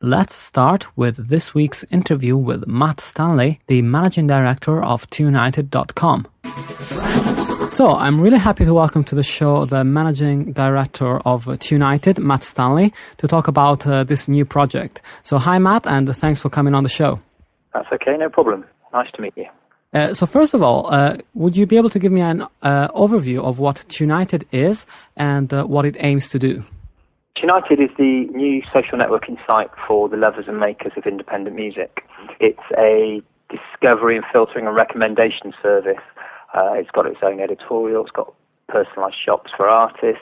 Let's start with this week's interview with Matt Stanley, the managing director of Tunited.com. So I'm really happy to welcome to the show the managing director of Tunited, Matt Stanley, to talk about this new project. So hi Matt, and thanks for coming on the show. That's okay, no problem. Nice to meet you. So first of all, would you be able to give me an overview of what Tunited is and what it aims to do? Tunited is the new social networking site for the lovers and makers of independent music. It's a discovery and filtering and recommendation service. It's got its own editorial, it's got personalised shops for artists.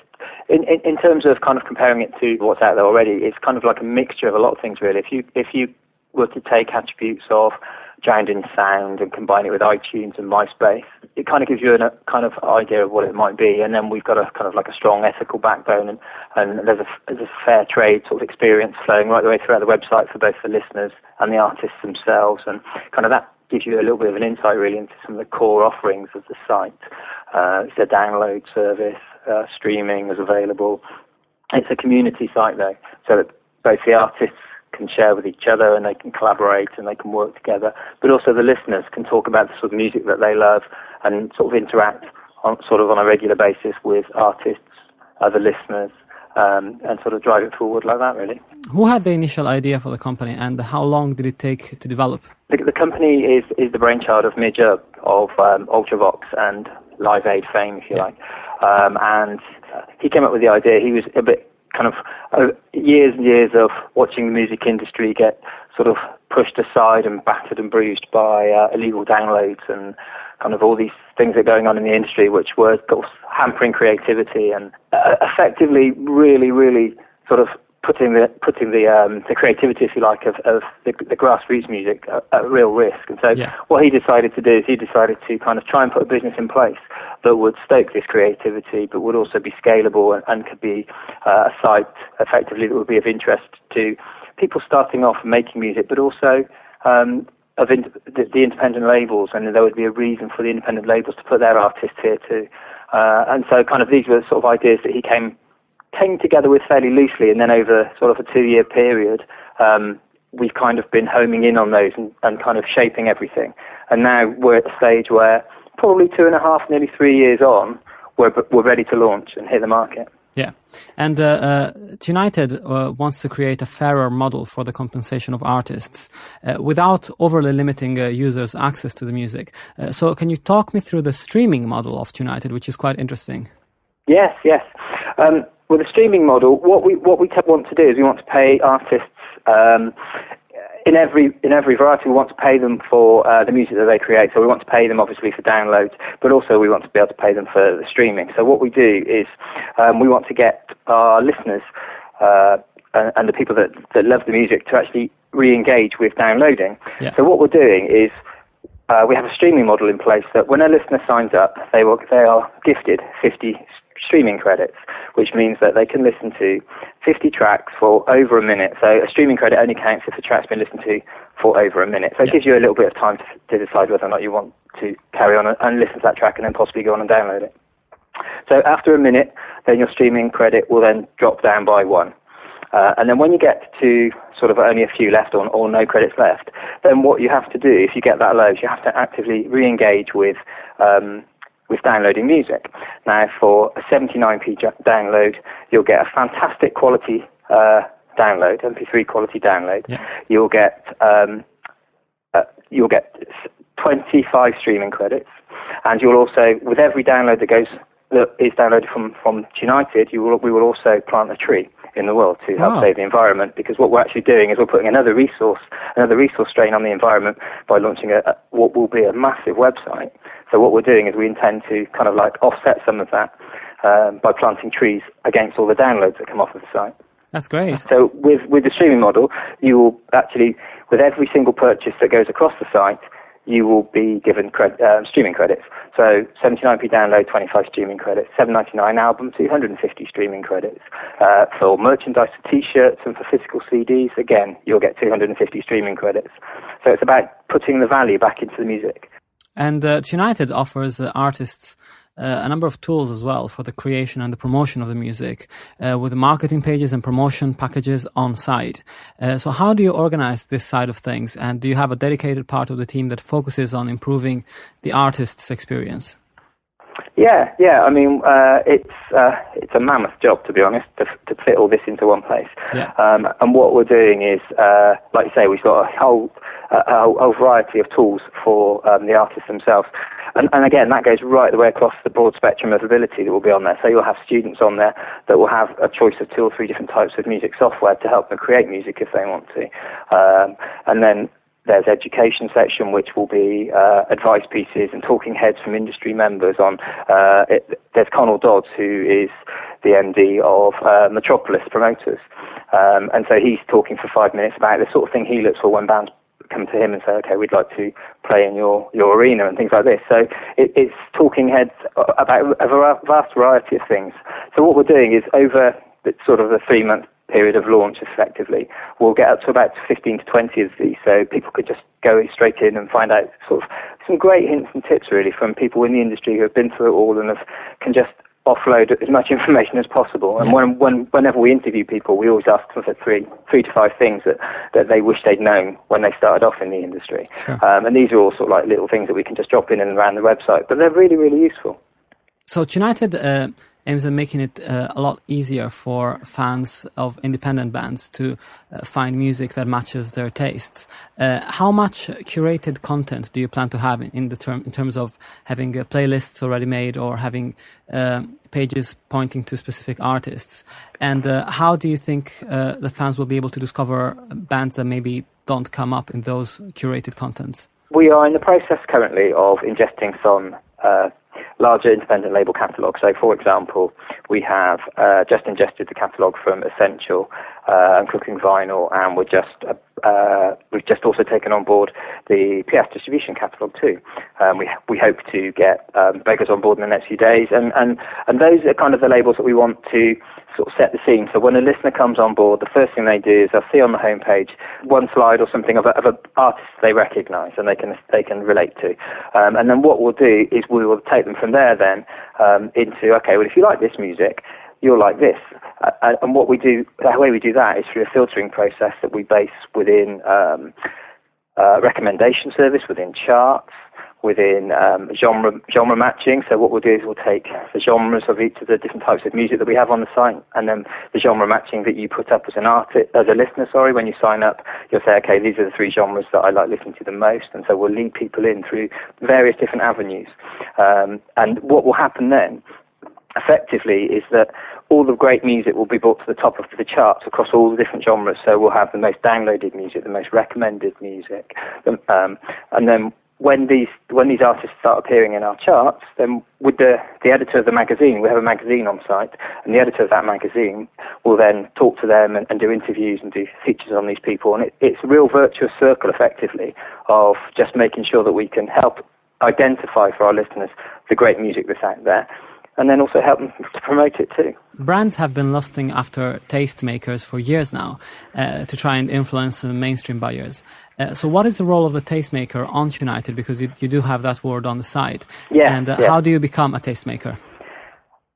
In terms of kind of comparing it to what's out there already, it's kind of like a mixture of a lot of things really. If you were to take attributes of Drowned Sound and combine it with iTunes and MySpace, it kind of gives you a kind of idea of what it might be. And then we've got a kind of like a strong ethical backbone, and there's a fair trade sort of experience flowing right the way throughout the website for both the listeners and the artists themselves, and kind of that gives you a little bit of an insight really into some of the core offerings of the site. It's a download service, streaming is available. It's a community site though, so that both the artists can share with each other and they can collaborate and they can work together, but also the listeners can talk about the sort of music that they love and sort of interact on a regular basis with artists, other listeners, and sort of drive it forward like that really. Who had the initial idea for the company and how long did it take to develop? The company is the brainchild of Midge of Ultravox and Live Aid fame, if you like. And he came up with the idea. He was a bit kind of years and years of watching the music industry get sort of pushed aside and battered and bruised by illegal downloads and kind of all these things that are going on in the industry, which were of course hampering creativity and effectively really sort of putting the creativity, if you like, of the grassroots music at real risk. And so what he decided to do is he decided to kind of try and put a business in place that would stoke this creativity, but would also be scalable and could be a site effectively that would be of interest to people starting off making music, but also of the independent labels, and there would be a reason for the independent labels to put their artists here too. And so kind of these were the sort of ideas that he came together with fairly loosely, and then over sort of a 2-year period, we've kind of been homing in on those and kind of shaping everything. And now we're at the stage where probably 2.5, nearly 3 years on, we're ready to launch and hit the market. Yeah, and Tunited wants to create a fairer model for the compensation of artists without overly limiting users' access to the music. So can you talk me through the streaming model of Tunited, which is quite interesting? Yes. With the streaming model, what we want to do is we want to pay artists in every variety. We want to pay them for the music that they create. So we want to pay them obviously for downloads, but also we want to be able to pay them for the streaming. So what we do is we want to get our listeners and the people that love the music to actually re-engage with downloading. Yeah. So what we're doing is we have a streaming model in place that when a listener signs up, they are gifted 50 streaming credits, which means that they can listen to 50 tracks for over a minute. So a streaming credit only counts if the track's been listened to for over a minute. So it gives you a little bit of time to decide whether or not you want to carry on and listen to that track and then possibly go on and download it. So after a minute, then your streaming credit will then drop down by 1. And then when you get to sort of only a few left or no credits left, then what you have to do, if you get that low, is you have to actively re-engage with downloading music. Now, for a 79p download, you'll get a fantastic quality download, MP3 quality download. Yeah. You'll get 25 streaming credits, and you'll also, with every download that is downloaded from Tunited, we will also plant a tree in the world to help save the environment, because what we're actually doing is we're putting another resource strain on the environment by launching what will be a massive website. So what we're doing is we intend to kind of like offset some of that by planting trees against all the downloads that come off of the site. That's great. So with the streaming model, you will actually, with every single purchase that goes across the site, you will be given streaming credits. So 79p download, 25 streaming credits, $7.99 album, 250 streaming credits. For merchandise, for T-shirts and for physical CDs, again, you'll get 250 streaming credits. So it's about putting the value back into the music. And Tunited offers artists a number of tools as well for the creation and the promotion of the music, with marketing pages and promotion packages on site. So how do you organize this side of things? And do you have a dedicated part of the team that focuses on improving the artist's experience? Yeah. I mean, it's a mammoth job, to be honest, to fit all this into one place. Yeah. And what we're doing is, like you say, we've got a whole variety of tools for the artists themselves. And again, that goes right the way across the broad spectrum of ability that will be on there. So you'll have students on there that will have a choice of 2 or 3 different types of music software to help them create music if they want to. And then there's education section, which will be advice pieces and talking heads from industry members on. There's Connell Dodds, who is the MD of Metropolis Promoters. And so he's talking for 5 minutes about the sort of thing he looks for when bands come to him and say, okay, we'd like to play in your arena and things like this. So it's talking heads about a vast variety of things. So what we're doing is over sort of the 3-month period of launch, effectively, we'll get up to about 15 to 20 of these, so people could just go straight in and find out sort of some great hints and tips, really, from people in the industry who have been through it all and can just offload as much information as possible. And whenever we interview people, we always ask them for three to 5 things that they wish they'd known when they started off in the industry. Sure. And these are all sort of like little things that we can just drop in and around the website, but they're really, really useful. So Tunited aims at making it a lot easier for fans of independent bands to find music that matches their tastes. How much curated content do you plan to have in terms of having playlists already made or having pages pointing to specific artists? And how do you think the fans will be able to discover bands that maybe don't come up in those curated contents? We are in the process currently of ingesting some larger independent label catalogue. So, for example, we have just ingested the catalogue from Essential and Cooking Vinyl, and we've just also taken on board the PS Distribution catalogue too. We hope to get Beggars on board in the next few days, and those are kind of the labels that we want to sort of set the scene. So when a listener comes on board, the first thing they do is they'll see on the homepage one slide or something of an artist they recognise and they can relate to, and then what we'll do is we will take them from there then into, okay, well, if you like this music, you'll like this. And what we do, the way we do that is through a filtering process that we base within recommendation service, within charts, within genre matching. So what we'll do is we'll take the genres of each of the different types of music that we have on the site, and then the genre matching that you put up as a listener, when you sign up, you'll say, okay, these are the 3 genres that I like listening to the most, and so we'll lead people in through various different avenues. And what will happen then, effectively, is that all the great music will be brought to the top of the charts across all the different genres. So we'll have the most downloaded music, the most recommended music, and then when these artists start appearing in our charts, then with the editor of the magazine, we have a magazine on site, and the editor of that magazine will then talk to them and do interviews and do features on these people, and it's a real virtuous circle, effectively, of just making sure that we can help identify for our listeners the great music that's out there, and then also help them to promote it too. Brands have been lusting after tastemakers for years now to try and influence mainstream buyers. So what is the role of the tastemaker on Tunited? Because you do have that word on the site. How do you become a tastemaker?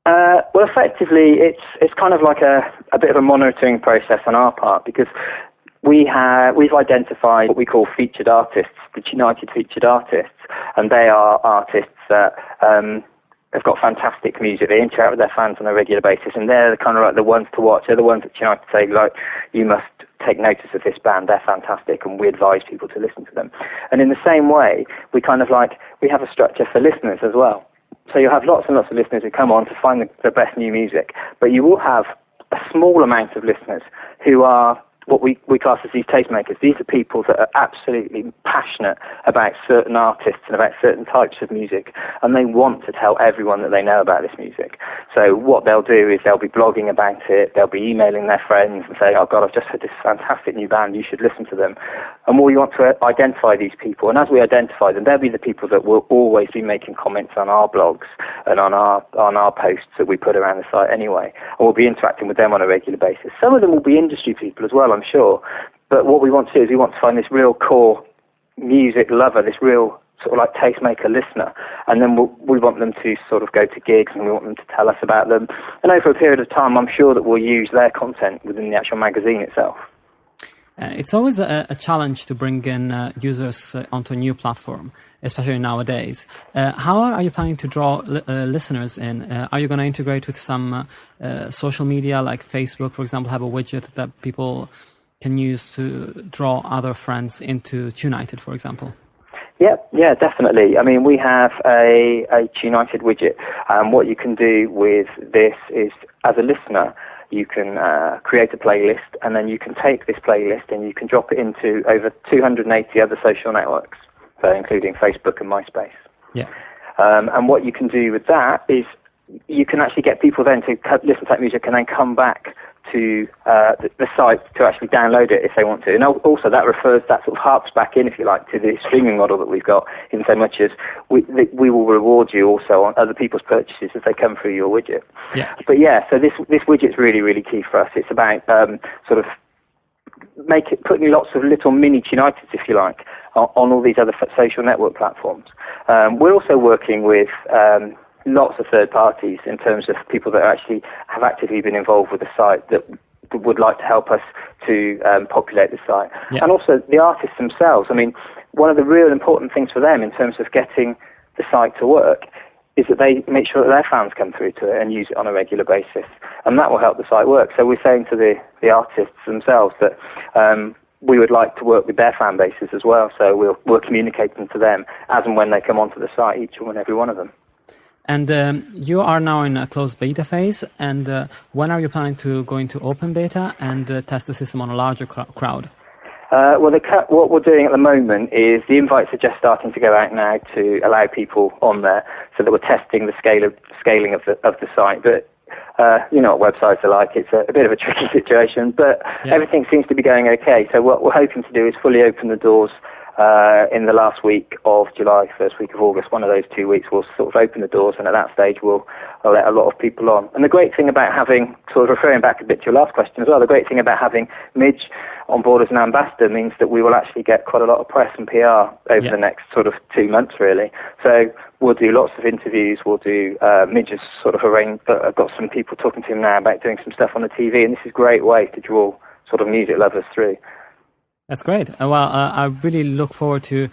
Well, effectively, it's kind of like a bit of a monitoring process on our part, because we've identified what we call featured artists, the Tunited featured artists, and they are artists that they've got fantastic music. They interact with their fans on a regular basis, and they're kind of like the ones to watch. They're the ones that Tunited say, like, you must take notice of this band. They're fantastic, and we advise people to listen to them. And in the same way, we have a structure for listeners as well. So you'll have lots and lots of listeners who come on to find the best new music, but you will have a small amount of listeners who are what we class as these tastemakers. These are people that are absolutely passionate about certain artists and about certain types of music, and they want to tell everyone that they know about this music. So what they'll do is they'll be blogging about it, they'll be emailing their friends and saying, oh God, I've just heard this fantastic new band, you should listen to them. And we want to identify these people, and as we identify them, they'll be the people that will always be making comments on our blogs and on our posts that we put around the site anyway, and we'll be interacting with them on a regular basis. Some of them will be industry people as well, I'm sure, but what we want to do is we want to find this real core music lover, this real sort of like Tastemaker listener, and then we want them to sort of go to gigs, and we want them to tell us about them. And over a period of time, I'm sure that we'll use their content within the actual magazine itself. It's always a challenge to bring in users onto a new platform, especially nowadays. How are you planning to draw listeners in? Are you going to integrate with some social media like Facebook, for example, have a widget that people can use to draw other friends into Tunited, for example? Yeah, definitely. I mean, we have a Tunited widget. What you can do with this is, as a listener, you can create a playlist, and then you can take this playlist and you can drop it into over 280 other social networks, so including Facebook and MySpace. Yeah. And what you can do with that is you can actually get people then to listen to that music and then come back to the site to actually download it if they want to. And also that sort of harps back in, if you like, to the streaming model that we've got, in so much as we will reward you also on other people's purchases as they come through your widget. Yeah. But yeah, so this widget's really, really key for us. It's about sort of putting lots of little mini Tuniteds, if you like, on all these other social network platforms. We're also working with lots of third parties in terms of people that actually have actively been involved with the site that would like to help us to populate the site. Yeah. And also the artists themselves. I mean, one of the real important things for them in terms of getting the site to work is that they make sure that their fans come through to it and use it on a regular basis. And that will help the site work. So we're saying to the artists themselves that we would like to work with their fan bases as well. So we're communicating to them as and when they come onto the site, each and every one of them. And you are now in a closed beta phase, and when are you planning to go into open beta and test the system on a larger crowd? What we're doing at the moment is the invites are just starting to go out now to allow people on there, so that we're testing the scaling of the site. But you know what websites are like; it's a bit of a tricky situation. But everything seems to be going okay. So what we're hoping to do is fully open the doors in the last week of July, first week of August. One of those 2 weeks, we'll sort of open the doors, and at that stage, we'll let a lot of people on. And the great thing about having, sort of referring back a bit to your last question as well, the great thing about having Midge on board as an ambassador means that we will actually get quite a lot of press and PR over the next sort of 2 months, really. So we'll do lots of interviews. We'll do Midge has sort of arranged. I've got some people talking to him now about doing some stuff on the TV, and this is a great way to draw sort of music lovers through. That's great. I really look forward to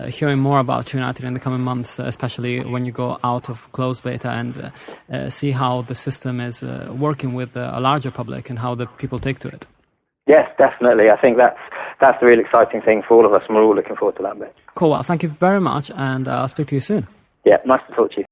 hearing more about Tunited in the coming months, especially when you go out of closed beta and see how the system is working with a larger public and how the people take to it. Yes, definitely. I think that's the real exciting thing for all of us, and we're all looking forward to that bit. Cool. Well, thank you very much, and I'll speak to you soon. Yeah, nice to talk to you.